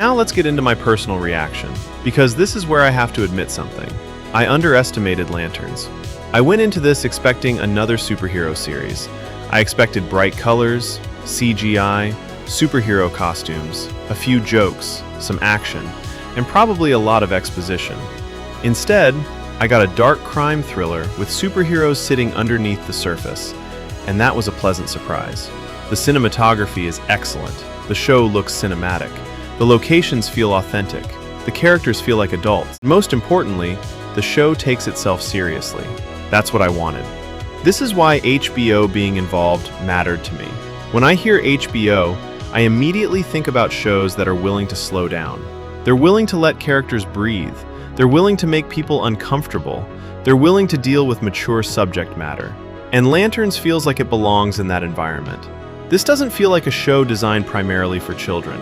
Now let's get into my personal reaction, because this is where I have to admit something. I underestimated lanterns. I went into this expecting another superhero series. I expected bright colors, CGI, superhero costumes, a few jokes, some action, and probably a lot of exposition. Instead, I got a dark crime thriller with superheroes sitting underneath the surface, and that was a pleasant surprise. The cinematography is excellent. The show looks cinematic. The locations feel authentic. The characters feel like adults. Most importantly, the show takes itself seriously. That's what I wanted. This is why HBO being involved mattered to me. When I hear HBO, I immediately think about shows that are willing to slow down. They're willing to let characters breathe. They're willing to make people uncomfortable. They're willing to deal with mature subject matter. And Lanterns feels like it belongs in that environment. This doesn't feel like a show designed primarily for children.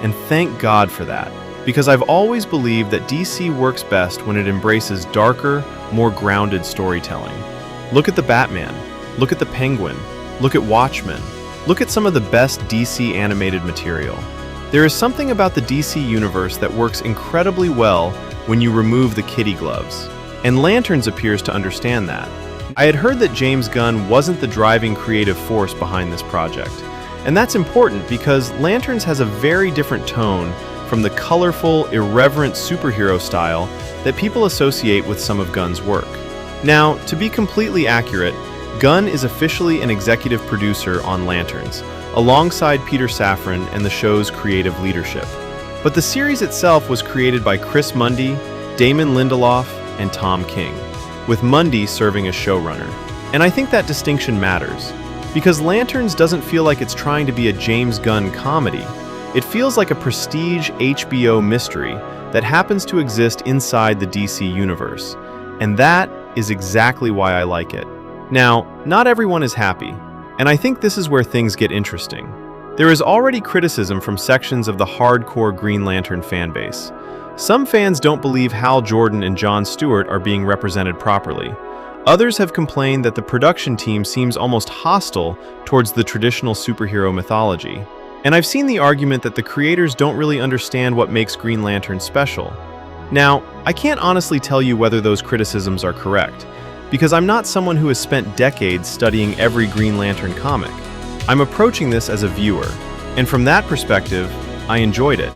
And thank God for that, because I've always believed that DC works best when it embraces darker, more grounded storytelling. Look at the Batman, look at the Penguin, look at Watchmen, look at some of the best DC animated material. There is something about the DC universe that works incredibly well when you remove the kitty gloves, and Lanterns appears to understand that. I had heard that James Gunn wasn't the driving creative force behind this project. And that's important because Lanterns has a very different tone from the colorful, irreverent superhero style that people associate with some of Gunn's work. Now, to be completely accurate, Gunn is officially an executive producer on Lanterns, alongside Peter Safran and the show's creative leadership. But the series itself was created by Chris Mundy, Damon Lindelof, and Tom King, with Mundy serving as showrunner. And I think that distinction matters, because Lanterns doesn't feel like it's trying to be a James Gunn comedy. It feels like a prestige HBO mystery that happens to exist inside the DC universe. And that is exactly why I like it. Now, not everyone is happy, and I think this is where things get interesting. There is already criticism from sections of the hardcore Green Lantern fanbase. Some fans don't believe Hal Jordan and Jon Stewart are being represented properly. Others have complained that the production team seems almost hostile towards the traditional superhero mythology. And I've seen the argument that the creators don't really understand what makes Green Lantern special. Now, I can't honestly tell you whether those criticisms are correct, because I'm not someone who has spent decades studying every Green Lantern comic. I'm approaching this as a viewer, and from that perspective, I enjoyed it.